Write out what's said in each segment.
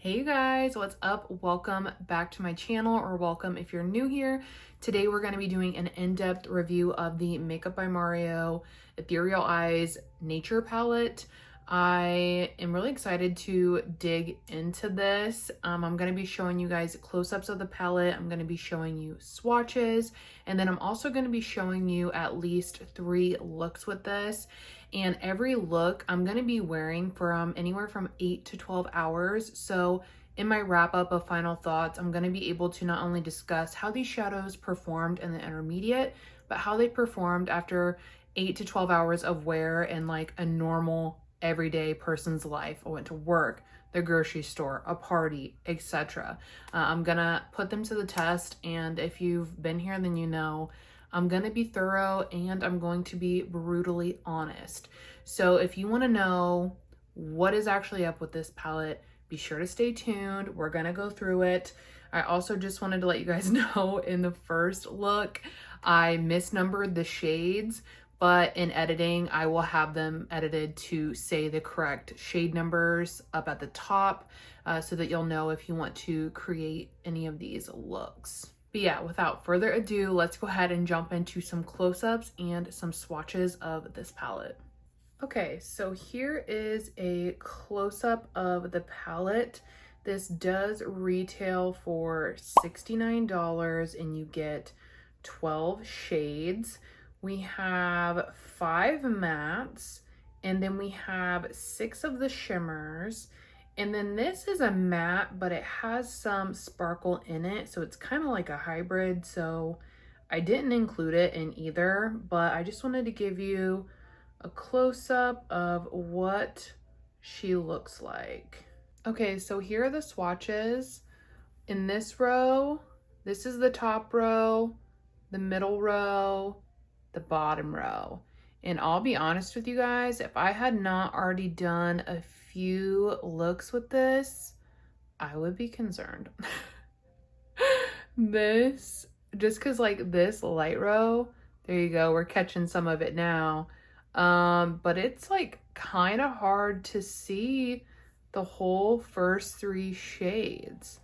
Hey guys, what's up? Welcome back to my channel, or welcome if you're new here. Today we're going to be doing an in-depth review of the Makeup by Mario Ethereal Eyes Nature Palette. I am really excited to dig into this. I'm going to be showing you guys close-ups of the palette. I'm going to be showing you swatches, and then I'm also going to be showing you at least 3 looks with this. And every look I'm going to be wearing from anywhere from 8 to 12 hours. So in my wrap up of final thoughts, I'm going to be able to not only discuss how these shadows performed in the intermediate, but how they performed after 8 to 12 hours of wear in like a normal everyday person's life. I went to work, the grocery store, a party, etc. I'm gonna put them to the test, and if you've been here, then you know I'm gonna be thorough and I'm going to be brutally honest. So if you want to know what is actually up with this palette, be sure to stay tuned. We're gonna go through it. I also just wanted to let you guys know, in the first look, I misnumbered the shades, but in editing, I will have them edited to say the correct shade numbers up at the top, so that you'll know if you want to create any of these looks. But yeah, without further ado, let's go ahead and jump into some close-ups and some swatches of this palette. Okay, so here is a close-up of the palette. This does retail for $69 and you get 12 shades. We have 5 mattes, and then we have 6 of the shimmers. And then this is a matte, but it has some sparkle in it, so it's kind of like a hybrid. So I didn't include it in either, but I just wanted to give you a close-up of what she looks like. Okay, so here are the swatches. In this row, this is the top row, the middle row, the bottom row. And I'll be honest with you guys, if I had not already done a few looks with this, I would be concerned. This, just because like this light row, there you go, we're catching some of it now. But it's like kind of hard to see the whole first 3 shades.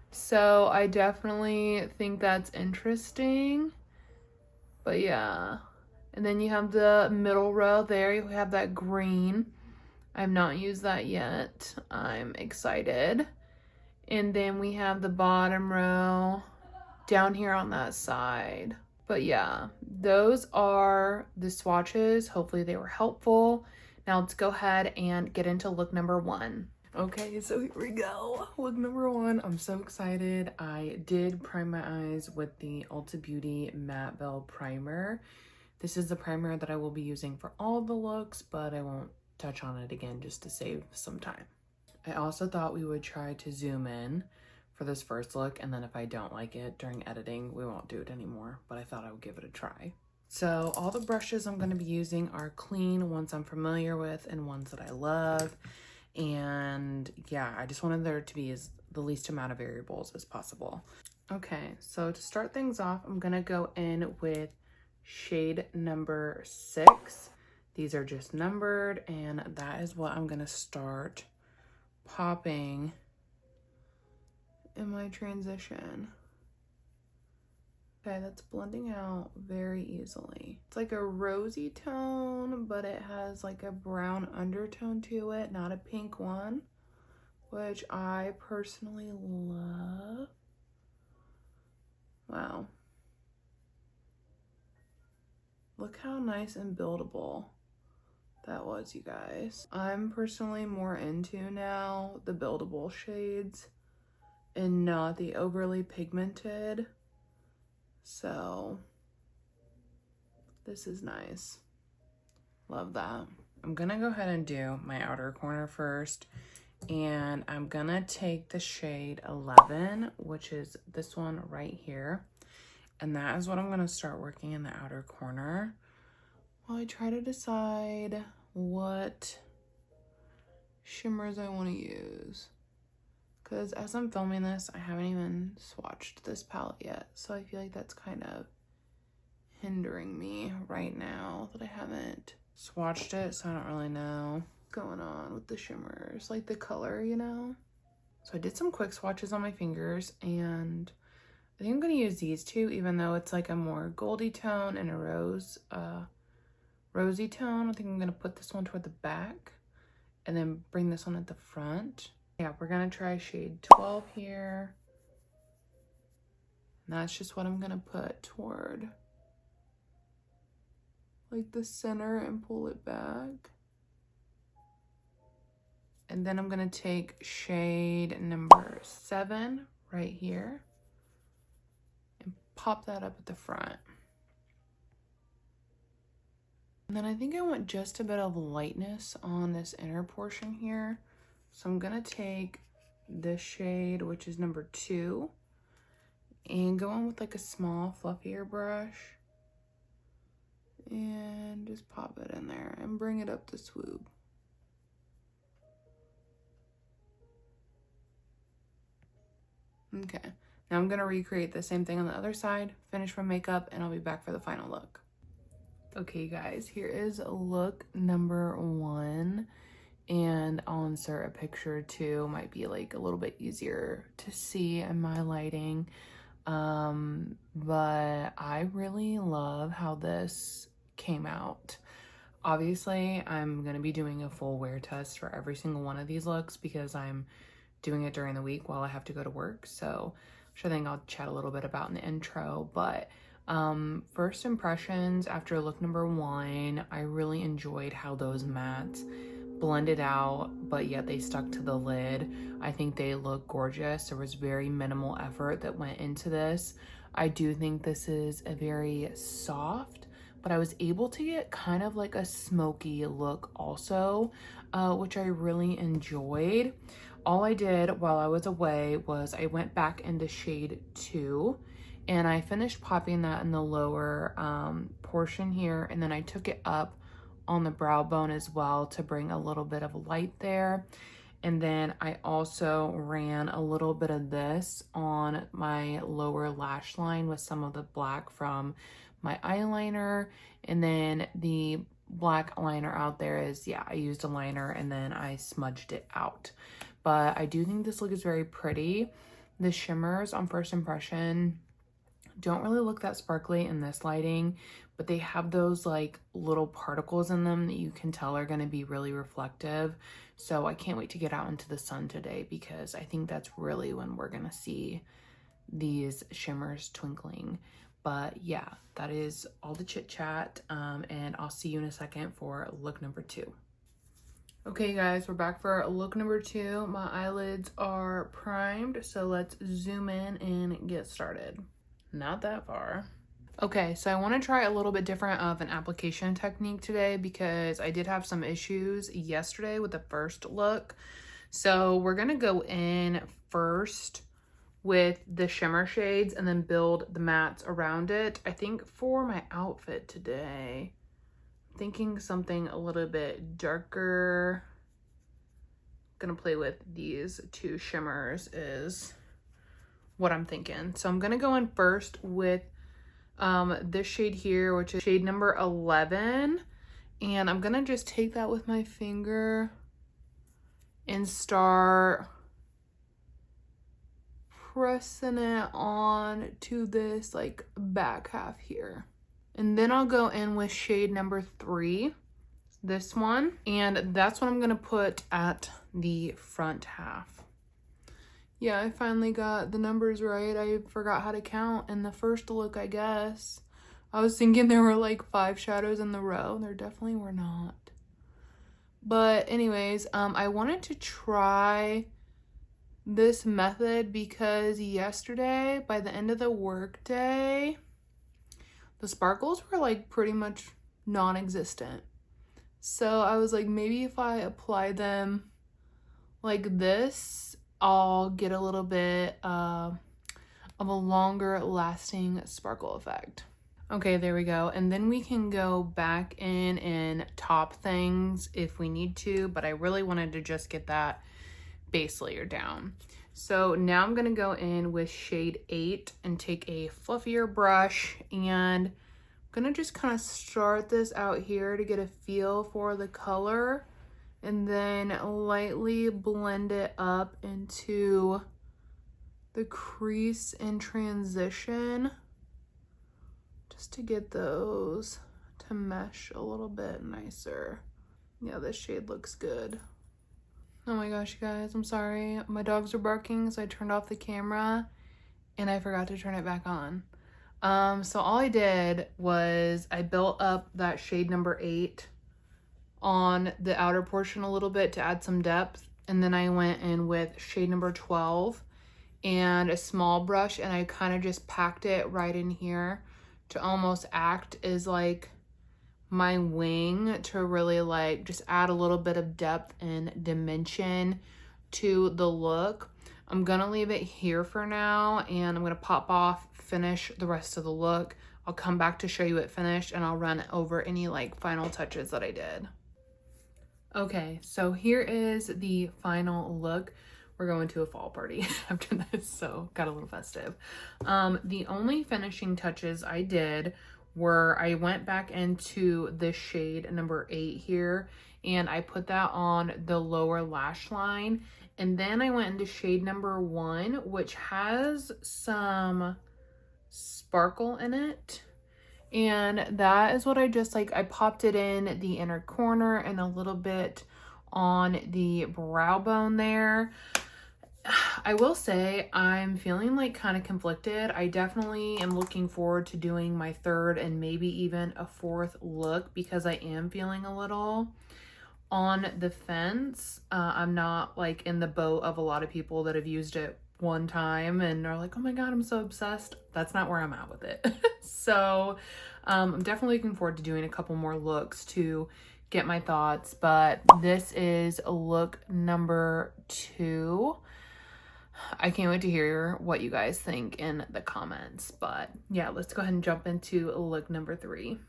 So I definitely think that's interesting. But yeah, and then you have the middle row there. You have that green. I've not used that yet. I'm excited. And then we have the bottom row down here on that side. But yeah, those are the swatches. Hopefully they were helpful. Now let's go ahead and get into look number 1. Okay, so here we go. Look number 1. I'm so excited. I did prime my eyes with the Ulta Beauty Matte Bell Primer. This is the primer that I will be using for all the looks, but I won't touch on it again just to save some time. I also thought we would try to zoom in for this first look, and then if I don't like it during editing, we won't do it anymore, but I thought I would give it a try. So all the brushes I'm going to be using are clean, ones I'm familiar with and ones that I love. And yeah, I just wanted there to be the least amount of variables as possible. Okay, so to start things off, I'm gonna go in with shade number 6. These are just numbered, and that is what I'm gonna start popping in my transition. Okay, that's blending out very easily. It's like a rosy tone, but it has like a brown undertone to it, not a pink one, which I personally love. Wow. Look how nice and buildable that was, you guys. I'm personally more into now the buildable shades and not the overly pigmented. So this is nice. Love that. I'm gonna go ahead and do my outer corner first, and I'm gonna take the shade 11, which is this one right here, and that is what I'm gonna start working in the outer corner while I try to decide what shimmers I want to use. Because as I'm filming this, I haven't even swatched this palette yet. So I feel like that's kind of hindering me right now that I haven't swatched it. So I don't really know what's going on with the shimmers. Like the color, you know? So I did some quick swatches on my fingers, and I think I'm going to use these two, even though it's like a more goldy tone and a rosy tone. I think I'm going to put this one toward the back and then bring this one at the front. Yeah, we're going to try shade 12 here. And that's just what I'm going to put toward like the center and pull it back. And then I'm going to take shade number 7 right here and pop that up at the front. And then I think I want just a bit of lightness on this inner portion here. So I'm going to take this shade, which is number 2, and go in with like a small fluffier brush and just pop it in there and bring it up the swoop. Okay, now I'm gonna recreate the same thing on the other side, finish my makeup, and I'll be back for the final look. Okay guys, here is look number 1, and I'll insert a picture too. Might be like a little bit easier to see in my lighting. But I really love how this came out. Obviously, I'm gonna be doing a full wear test for every single one of these looks because I'm doing it during the week while I have to go to work. So which I think I'll chat a little bit about in the intro. But first impressions after look number 1, I really enjoyed how those mattes blended out, but yet they stuck to the lid. I think they look gorgeous. There was very minimal effort that went into this. I do think this is a very soft, but I was able to get kind of like a smoky look also, which I really enjoyed. All I did while I was away was I went back into shade 2 and I finished popping that in the lower portion here, and then I took it up on the brow bone as well to bring a little bit of light there. And then I also ran a little bit of this on my lower lash line with some of the black from my eyeliner, and then the black liner out there is, yeah, I used a liner and then I smudged it out. But I do think this look is very pretty. The shimmers on first impression don't really look that sparkly in this lighting, but they have those like little particles in them that you can tell are going to be really reflective. So I can't wait to get out into the sun today because I think that's really when we're going to see these shimmers twinkling. But yeah, that is all the chit chat, and I'll see you in a second for look number 2. Okay guys, we're back for look number 2. My eyelids are primed, so let's zoom in and get started. Not that far. Okay, so I want to try a little bit different of an application technique today because I did have some issues yesterday with the first look. So we're going to go in first with the shimmer shades and then build the mattes around it. I think for my outfit today, I'm thinking something a little bit darker. Gonna play with these 2 shimmers is what I'm thinking. So I'm gonna go in first with this shade here, which is shade number 11, and I'm gonna just take that with my finger and start pressing it on to this like back half here. And then I'll go in with shade number 3, this one, and that's what I'm gonna put at the front half. Yeah, I finally got the numbers right. I forgot how to count in the first look, I guess. I was thinking there were like 5 shadows in the row. There definitely were not. But anyways, I wanted to try this method because yesterday, by the end of the work day, the sparkles were like pretty much non-existent. So I was like, maybe if I apply them like this, I'll get a little bit of a longer lasting sparkle effect. Okay, there we go. And then we can go back in and top things if we need to, but I really wanted to just get that base layer down. So now I'm gonna go in with shade 8 and take a fluffier brush, and I'm gonna just kind of start this out here to get a feel for the color. and then lightly blend it up into the crease and transition just to get those to mesh a little bit nicer. Yeah, this shade looks good. Oh my gosh, you guys, I'm sorry. My dogs are barking, so I turned off the camera and I forgot to turn it back on. So all I did was I built up that shade number 8 on the outer portion a little bit to add some depth. And then I went in with shade number 12 and a small brush, and I kind of just packed it right in here to almost act as like my wing, to really like just add a little bit of depth and dimension to the look. I'm gonna leave it here for now, and I'm gonna pop off, finish the rest of the look. I'll come back to show you it finished, and I'll run over any like final touches that I did. Okay, so here is the final look. We're going to a fall party after this, so got a little festive. The only finishing touches I did were I went back into the shade number 8 here, and I put that on the lower lash line. And then I went into shade number 1, which has some sparkle in it. And that is what I just like, I popped it in the inner corner and a little bit on the brow bone there. I will say I'm feeling like kind of conflicted. I definitely am looking forward to doing my 3rd and maybe even a 4th look, because I am feeling a little on the fence. I'm not like in the boat of a lot of people that have used it one time and are like, oh my god, I'm so obsessed. That's not where I'm at with it. So I'm definitely looking forward to doing a couple more looks to get my thoughts, but this is look number 2. I can't wait to hear what you guys think in the comments, but yeah, let's go ahead and jump into look number 3.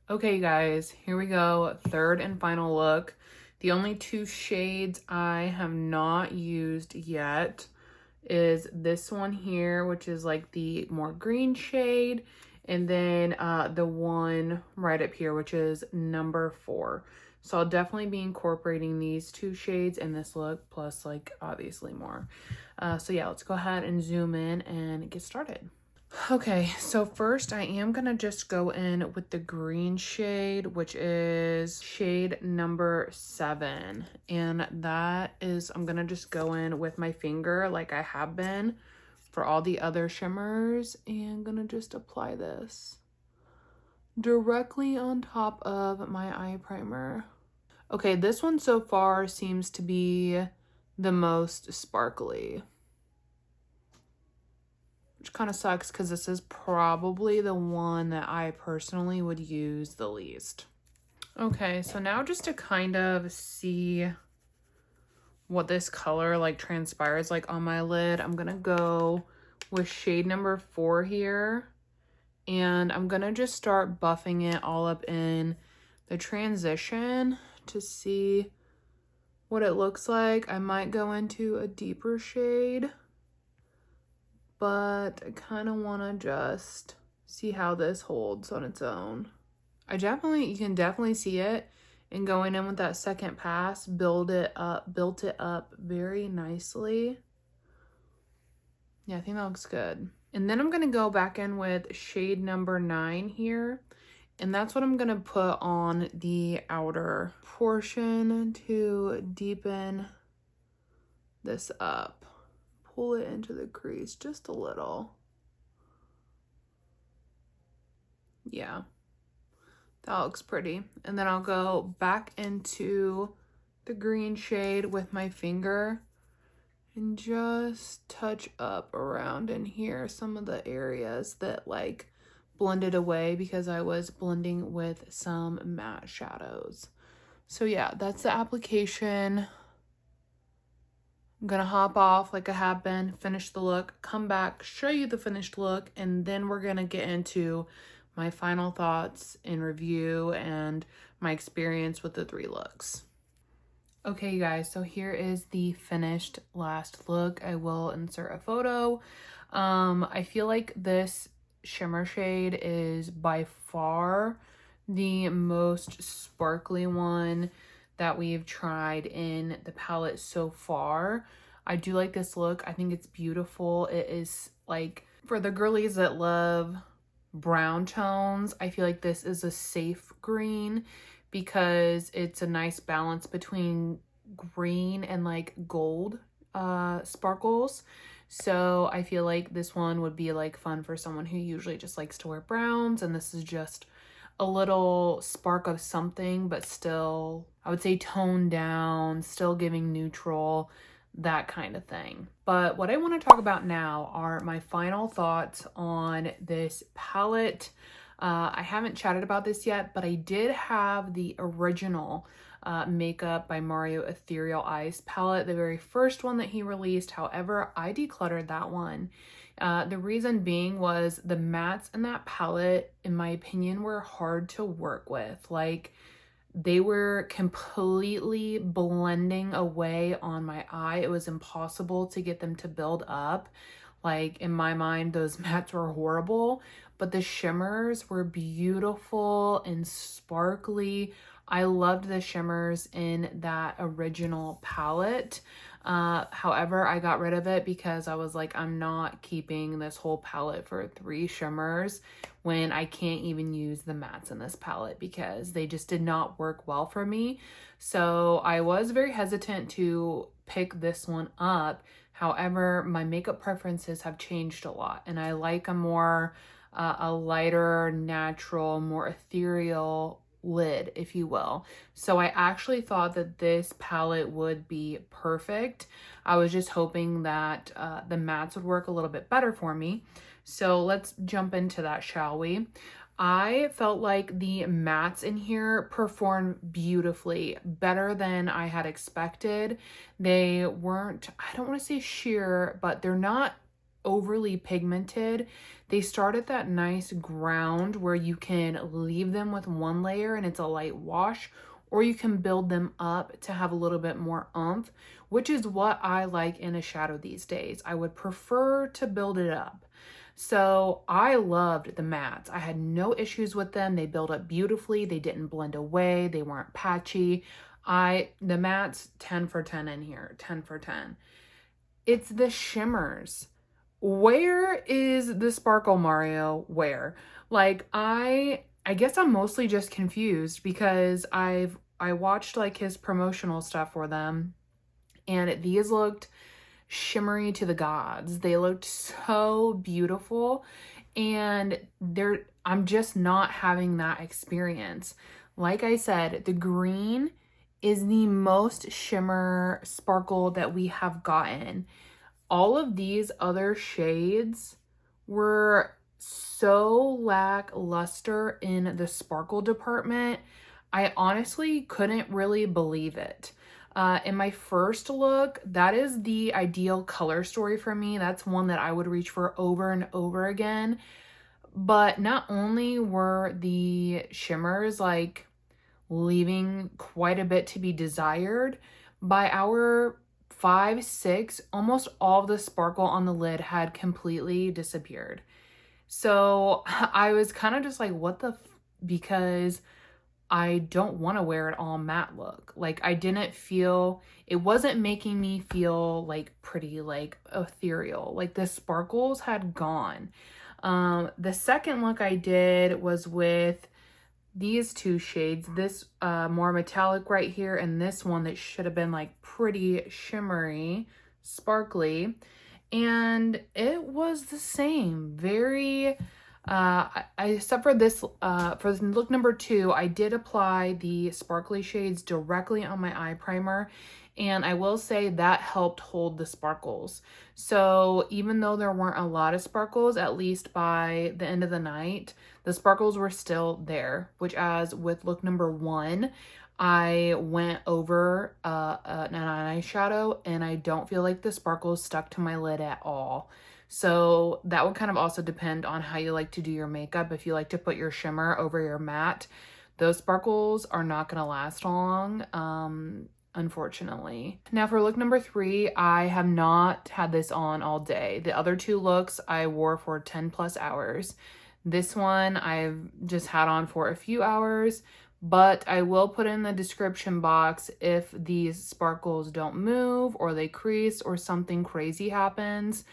Okay, you guys, here we go. 3rd and final look. The only 2 shades I have not used yet is this one here, which is like the more green shade, and then the one right up here, which is number 4. So I'll definitely be incorporating these 2 shades in this look, plus like obviously more. So yeah, let's go ahead and zoom in and get started. Okay, so first I am gonna just go in with the green shade, which is shade number 7. And that is, I'm gonna just go in with my finger like I have been for all the other shimmers, and I'm gonna just apply this directly on top of my eye primer. Okay, this one so far seems to be the most sparkly, which kind of sucks because this is probably the one that I personally would use the least. Okay, so now just to kind of see what this color like transpires like on my lid, I'm gonna go with shade number 4 here, and I'm gonna just start buffing it all up in the transition to see what it looks like. I might go into a deeper shade, but I kind of want to just see how this holds on its own. You can definitely see it, and going in with that second pass, built it up very nicely. Yeah, I think that looks good. And then I'm going to go back in with shade number 9 here, and that's what I'm going to put on the outer portion to deepen this up. Pull it into the crease just a little. Yeah, that looks pretty. And then I'll go back into the green shade with my finger and just touch up around in here some of the areas that like blended away because I was blending with some matte shadows. So yeah, that's the application. I'm gonna hop off like I have been, finish the look, come back, show you the finished look, and then we're gonna get into my final thoughts and review and my experience with the 3 looks. Okay, you guys, so here is the finished last look. I will insert a photo. I feel like this shimmer shade is by far the most sparkly one that we've tried in the palette so far. I do like this look. I think it's beautiful. It is like, for the girlies that love brown tones, I feel like this is a safe green because it's a nice balance between green and like gold sparkles. So I feel like this one would be like fun for someone who usually just likes to wear browns, and this is just a little spark of something, but still, I would say toned down, still giving neutral, that kind of thing. But what I want to talk about now are my final thoughts on this palette. I haven't chatted about this yet, but I did have the original Makeup by Mario Ethereal Eyes palette, the very first one that he released. However, I decluttered that one. The reason being was the mattes in that palette, in my opinion, were hard to work with. Like, they were completely blending away on my eye. It was impossible to get them to build up. Like, in my mind, those mattes were horrible, but the shimmers were beautiful and sparkly. I loved the shimmers in that original palette. However, I got rid of it because I was like, I'm not keeping this whole palette for 3 shimmers when I can't even use the mattes in this palette because they just did not work well for me. So I was very hesitant to pick this one up. However, my makeup preferences have changed a lot, and I like a more, a lighter, natural, more ethereal lid, if you will. So I actually thought that this palette would be perfect. I was just hoping that the mattes would work a little bit better for me. So let's jump into that, shall we? I felt like the mattes in here performed beautifully, better than I had expected. They weren't, I don't want to say sheer, but they're not overly pigmented. They start at that nice ground where you can leave them with one layer and it's a light wash, or you can build them up to have a little bit more oomph, which is what I like in a shadow these days. I would prefer to build it up. So I loved the mattes. I had no issues with them. They built up beautifully. They didn't blend away. They weren't patchy. The mattes, 10 for 10 in here, 10 for 10. It's the shimmers. Where is the sparkle, Mario? Where? Like, I guess I'm mostly just confused because I watched like his promotional stuff for them, and these looked shimmery to the gods. They looked so beautiful, and I'm just not having that experience. Like I said, the green is the most shimmer sparkle that we have gotten. All of these other shades were so lackluster in the sparkle department. I honestly couldn't really believe it. In my first look, that is the ideal color story for me. That's one that I would reach for over and over again. But not only were the shimmers like leaving quite a bit to be desired, by hour 5, 6, almost all of the sparkle on the lid had completely disappeared. So I was kind of just like, what the because I don't want to wear it all matte look. Like, I didn't feel, it wasn't making me feel like pretty, like ethereal. Like, the sparkles had gone. The second look I did was with these 2 shades, this more metallic right here, and this one that should have been like pretty shimmery, sparkly, and it was the same. Very except for this, for look number 2, I did apply the sparkly shades directly on my eye primer, and I will say that helped hold the sparkles. So even though there weren't a lot of sparkles, at least by the end of the night, the sparkles were still there, which, as with look number 1, I went over an eyeshadow, and I don't feel like the sparkles stuck to my lid at all. So that would kind of also depend on how you like to do your makeup. If you like to put your shimmer over your matte, those sparkles are not going to last long, unfortunately. Now for look number 3, I have not had this on all day. The other 2 looks I wore for 10 plus hours. This one I've just had on for a few hours, but I will put in the description box if these sparkles don't move or they crease or something crazy happens.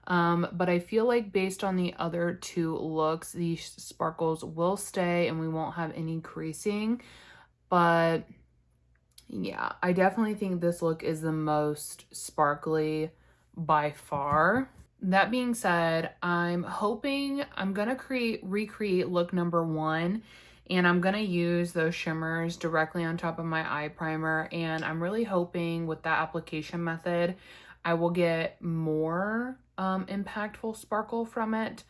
But I feel like based on the other two looks, these sparkles will stay and we won't have any creasing. But yeah, I definitely think this look is the most sparkly by far. That being said, I'm hoping I'm gonna recreate look number 1, and I'm gonna use those shimmers directly on top of my eye primer, and I'm really hoping with that application method I will get more impactful sparkle from it,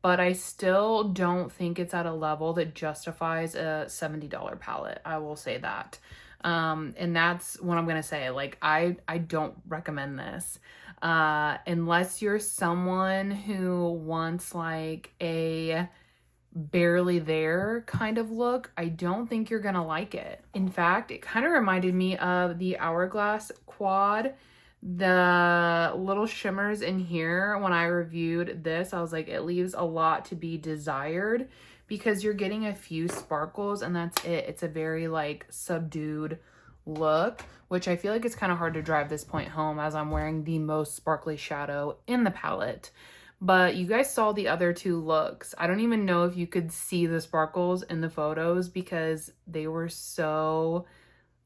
but I still don't think it's at a level that justifies a $70 palette. I will say that. And that's what I'm gonna say. Like, I don't recommend this. Unless you're someone who wants like a barely there kind of look, I don't think you're gonna like it. In fact, it kind of reminded me of the Hourglass quad. The little shimmers in here, when I reviewed this, I was like, it leaves a lot to be desired because you're getting a few sparkles and that's it. It's a very like subdued look, which I feel like it's kind of hard to drive this point home as I'm wearing the most sparkly shadow in the palette. But you guys saw the other two looks. I don't even know if you could see the sparkles in the photos because they were so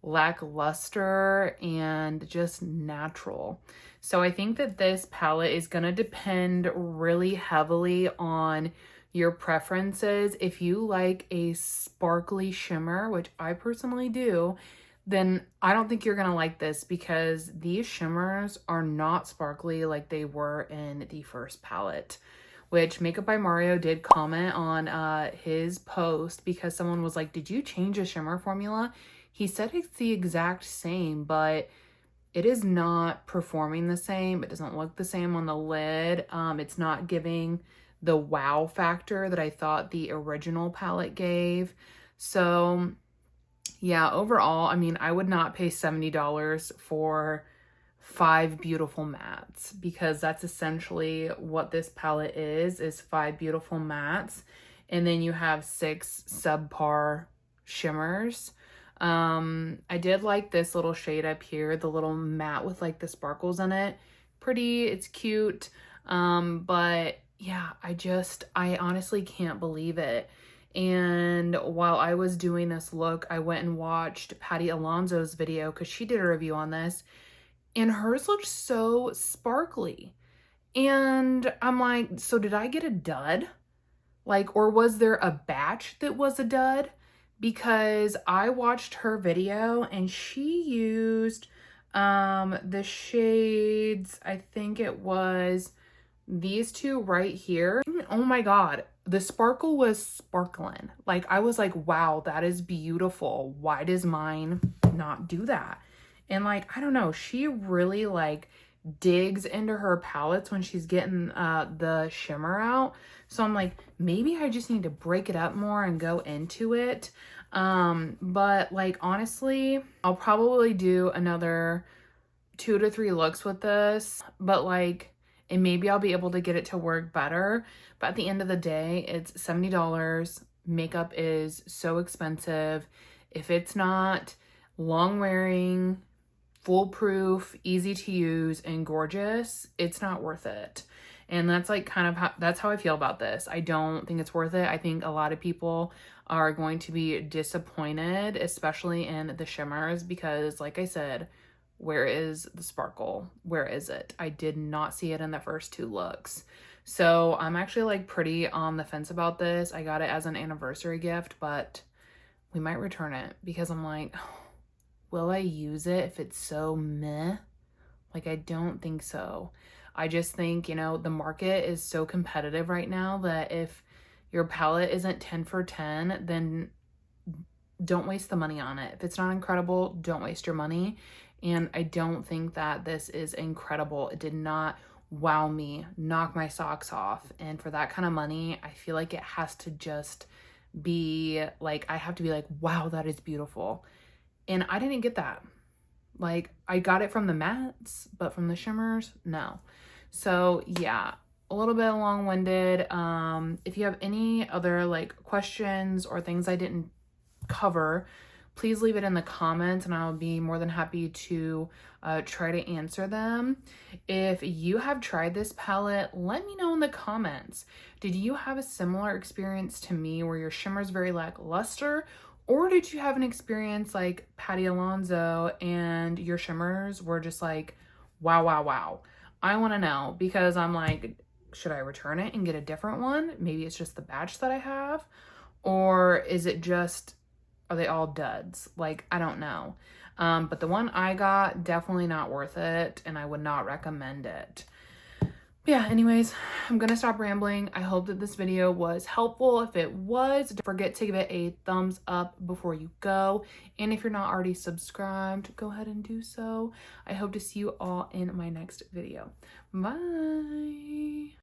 lackluster and just natural. So I think that this palette is going to depend really heavily on your preferences. If you like a sparkly shimmer, which I personally do, then I don't think you're going to like this because these shimmers are not sparkly like they were in the first palette, which Makeup by Mario did comment on his post because someone was like, did you change the shimmer formula? He said it's the exact same, but it is not performing the same. It doesn't look the same on the lid. It's not giving the wow factor that I thought the original palette gave. So yeah, overall, I mean, I would not pay $70 for 5 beautiful mattes because that's essentially what this palette is 5 beautiful mattes. And then you have 6 subpar shimmers. I did like this little shade up here, the little matte with like the sparkles in it. Pretty, it's cute. But yeah, I honestly can't believe it. And while I was doing this look, I went and watched Patty Alonso's video because she did a review on this and hers looked so sparkly. And I'm like, so did I get a dud? Like, or was there a batch that was a dud? Because I watched her video and she used the shades, I think it was these two right here. Oh my God, the sparkle was sparkling. Like, I was like, wow, that is beautiful. Why does mine not do that? And like, I don't know, she really like digs into her palettes when she's getting the shimmer out. So I'm like, maybe I just need to break it up more and go into it. But like, honestly, I'll probably do another 2 to 3 looks with this, but like, and maybe I'll be able to get it to work better. But at the end of the day, it's $70. Makeup is so expensive. If it's not long wearing, foolproof, easy to use, and gorgeous, it's not worth it. And that's like kind of that's how I feel about this. I don't think it's worth it. I think a lot of people are going to be disappointed, especially in the shimmers, because like I said, where is the sparkle? Where is it? I did not see it in the first 2 looks. So I'm actually like pretty on the fence about this. I got it as an anniversary gift, but we might return it because I'm like, will I use it if it's so meh? Like, I don't think so. I just think, you know, the market is so competitive right now that if your palette isn't 10 for 10, then don't waste the money on it. If it's not incredible, don't waste your money. And I don't think that this is incredible. It did not wow me, knock my socks off. And for that kind of money, I feel like it has to just be like, I have to be like, wow, that is beautiful. And I didn't get that. Like, I got it from the mattes, but from the shimmers, no. So yeah, a little bit long-winded. If you have any other like questions or things I didn't cover, please leave it in the comments and I'll be more than happy to try to answer them. If you have tried this palette, let me know in the comments. Did you have a similar experience to me where your shimmer is very lackluster? Or did you have an experience like Patty Alonso and your shimmers were just like, wow, wow, wow? I want to know, because I'm like, should I return it and get a different one? Maybe it's just the batch that I have. Or is it just, are they all duds? Like, I don't know. But the one I got, definitely not worth it, and I would not recommend it. Yeah, anyways, I'm gonna stop rambling. I hope that this video was helpful. If it was, don't forget to give it a thumbs up before you go. And if you're not already subscribed, go ahead and do so. I hope to see you all in my next video. Bye.